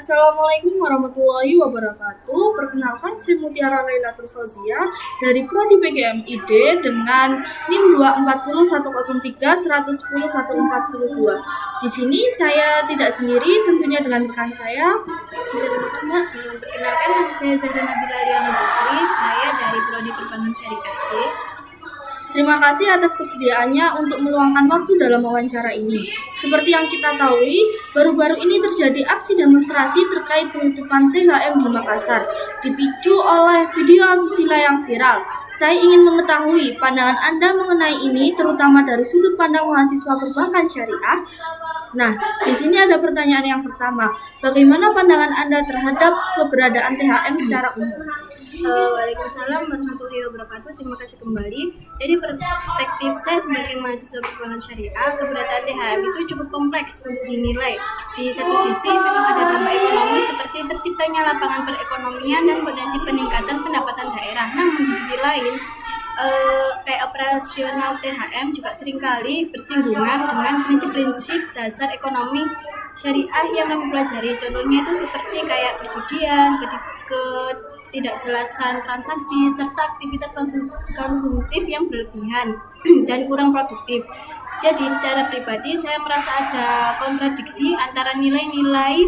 Assalamualaikum warahmatullahi wabarakatuh. Perkenalkan, saya Mutiara Lailatul Fauzia dari Prodi PGMID dengan NIM 2403103110142. Di sini saya tidak sendiri, tentunya dengan rekan saya. Bisa dikenalkan, Mbak? Perkenalkan, nama saya Zahra Nabila Liana Putri. Saya dari Prodi Perbankan Syariah D. Terima kasih atas kesediaannya untuk meluangkan waktu dalam wawancara ini. Seperti yang kita tahu, baru-baru ini terjadi aksi demonstrasi terkait penutupan THM di Makassar, dipicu oleh video asusila yang viral. Saya ingin mengetahui pandangan Anda mengenai ini, terutama dari sudut pandang mahasiswa perbankan syariah. Nah, di sini ada pertanyaan yang pertama. Bagaimana pandangan Anda terhadap keberadaan THM secara umum? Waalaikumsalam warahmatullahi wabarakatuh. Terima kasih kembali. Dari perspektif saya sebagai mahasiswa perbankan syariah, keberadaan THM itu cukup kompleks untuk dinilai. Di satu sisi memang ada dampak ekonomi seperti terciptanya lapangan perekonomian dan potensi peningkatan pendapatan daerah. Namun di sisi lain, kayak operasional THM juga seringkali bersinggungan dengan prinsip-prinsip dasar ekonomi syariah yang kami pelajari. Contohnya itu seperti kayak perjudian, ketidakjelasan transaksi, serta aktivitas konsumtif yang berlebihan dan kurang produktif. Jadi secara pribadi saya merasa ada kontradiksi antara nilai-nilai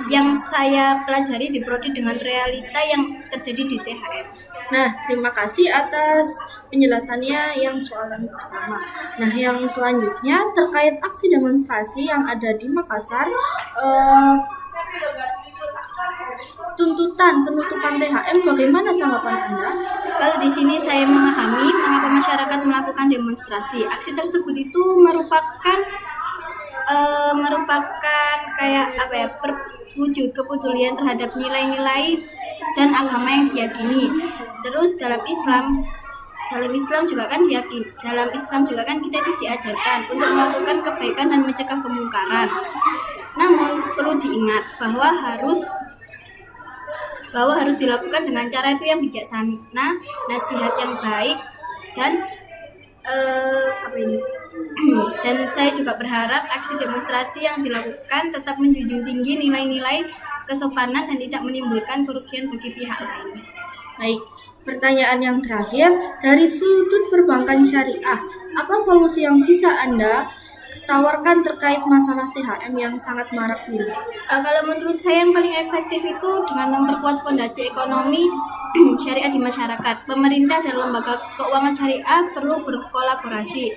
yang saya pelajari di prodi dengan realita yang terjadi di THM. Nah, terima kasih atas penjelasannya yang soalan pertama. Nah, yang selanjutnya terkait aksi demonstrasi yang ada di Makassar, tuntutan penutupan THM, bagaimana tanggapan Anda? Kalau di sini saya memahami mengapa masyarakat melakukan demonstrasi. Aksi tersebut itu merupakan kayak wujud kepedulian terhadap nilai-nilai dan agama yang diyakini. Terus dalam Islam juga kan kita itu diajarkan untuk melakukan kebaikan dan mencegah kemungkaran. Namun perlu diingat bahwa harus dilakukan dengan cara itu yang bijaksana, nasihat yang baik dan dan saya juga berharap aksi demonstrasi yang dilakukan tetap menjunjung tinggi nilai-nilai kesopanan dan tidak menimbulkan kerugian bagi pihak lain. Baik, pertanyaan yang terakhir, dari sudut perbankan syariah, apa solusi yang bisa Anda tawarkan terkait masalah THM yang sangat marak ini? Kalau menurut saya yang paling efektif itu dengan memperkuat fondasi ekonomi syariah di masyarakat. Pemerintah dan lembaga keuangan syariah perlu berkolaborasi,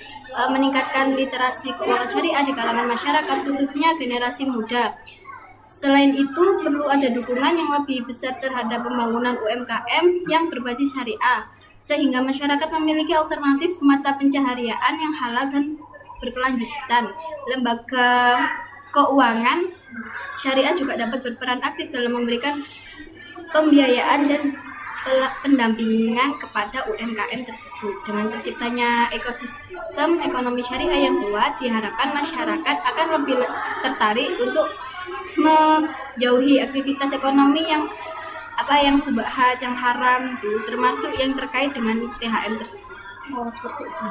meningkatkan literasi keuangan syariah di kalangan masyarakat, khususnya generasi muda. Selain itu, perlu ada dukungan yang lebih besar terhadap pembangunan UMKM yang berbasis syariah, sehingga masyarakat memiliki alternatif mata pencaharian yang halal dan berkelanjutan. Lembaga keuangan syariah juga dapat berperan aktif dalam memberikan pembiayaan dan pendampingan kepada UMKM tersebut. Dengan terciptanya ekosistem ekonomi syariah yang kuat, diharapkan masyarakat akan lebih tertarik untuk menjauhi aktivitas ekonomi yang subhat, yang haram, termasuk yang terkait dengan THM tersebut. Oh, seperti itu.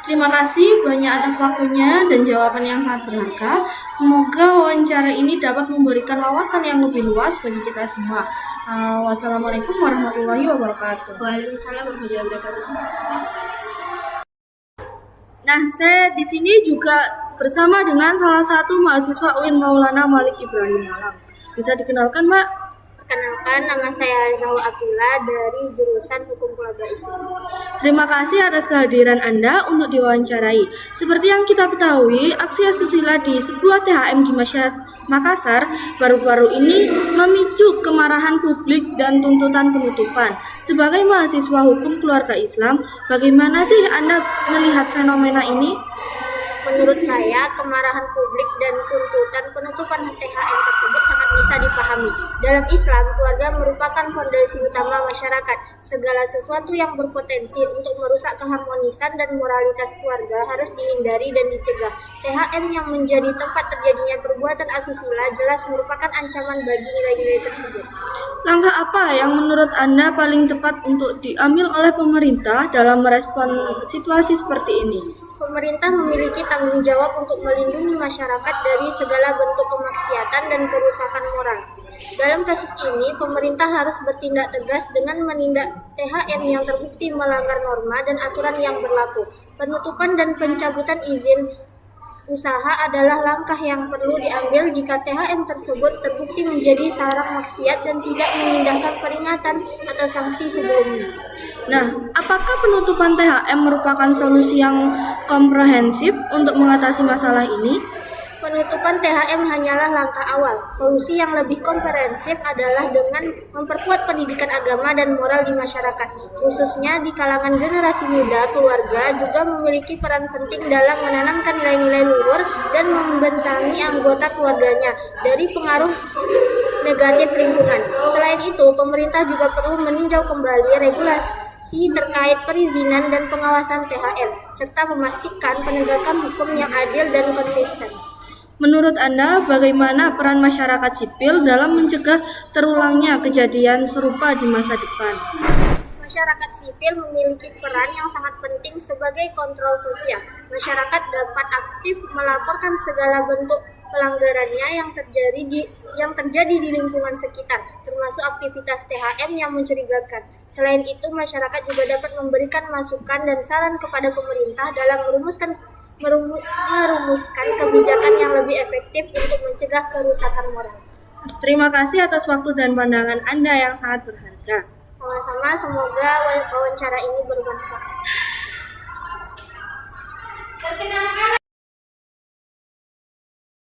Terima kasih banyak atas waktunya dan jawaban yang sangat berharga. Semoga wawancara ini dapat memberikan wawasan yang lebih luas bagi kita semua. Wassalamualaikum warahmatullahi wabarakatuh. Waalaikumsalam warahmatullahi wabarakatuh. Nah, saya di sini juga bersama dengan salah satu mahasiswa UIN Maulana Malik Ibrahim Malang. Bisa dikenalkan, Mbak? Perkenalkan, nama saya Zahra Abdillah dari jurusan Hukum Keluarga Islam. Terima kasih atas kehadiran Anda untuk diwawancarai. Seperti yang kita ketahui, aksi asusila di sebuah THM di Makassar baru-baru ini memicu kemarahan publik dan tuntutan penutupan. Sebagai mahasiswa Hukum Keluarga Islam, bagaimana sih Anda melihat fenomena ini? Menurut saya, kemarahan publik dan tuntutan penutupan THM tersebut sangat bisa dipahami. Dalam Islam, keluarga merupakan fondasi utama masyarakat. Segala sesuatu yang berpotensi untuk merusak keharmonisan dan moralitas keluarga harus dihindari dan dicegah. THM yang menjadi tempat terjadinya perbuatan asusila jelas merupakan ancaman bagi nilai-nilai tersebut. Langkah apa yang menurut Anda paling tepat untuk diambil oleh pemerintah dalam merespon situasi seperti ini? Pemerintah memiliki tanggung jawab untuk melindungi masyarakat dari segala bentuk kemaksiatan dan kerusakan moral. Dalam kasus ini, pemerintah harus bertindak tegas dengan menindak THM yang terbukti melanggar norma dan aturan yang berlaku. Penutupan dan pencabutan izin usaha adalah langkah yang perlu diambil jika THM tersebut terbukti menjadi sarang maksiat dan tidak mengindahkan peringatan atau sanksi sebelumnya. Nah, apakah penutupan THM merupakan solusi yang komprehensif untuk mengatasi masalah ini? Penutupan THM hanyalah langkah awal. Solusi yang lebih komprehensif adalah dengan memperkuat pendidikan agama dan moral di masyarakat, khususnya di kalangan generasi muda. Keluarga juga memiliki peran penting dalam menanamkan nilai-nilai luhur dan membentengi anggota keluarganya dari pengaruh negatif lingkungan. Selain itu, pemerintah juga perlu meninjau kembali regulasi terkait perizinan dan pengawasan THM, serta memastikan penegakan hukum yang adil dan konsisten. Menurut Anda, bagaimana peran masyarakat sipil dalam mencegah terulangnya kejadian serupa di masa depan? Masyarakat sipil memiliki peran yang sangat penting sebagai kontrol sosial. Masyarakat dapat aktif melaporkan segala bentuk pelanggarannya yang terjadi di lingkungan sekitar, termasuk aktivitas THM yang mencurigakan. Selain itu, masyarakat juga dapat memberikan masukan dan saran kepada pemerintah dalam merumuskan kebijakan yang lebih efektif untuk mencegah kerusakan moral. Terima kasih atas waktu dan pandangan Anda yang sangat berharga. Sama-sama, semoga wawancara ini bermanfaat.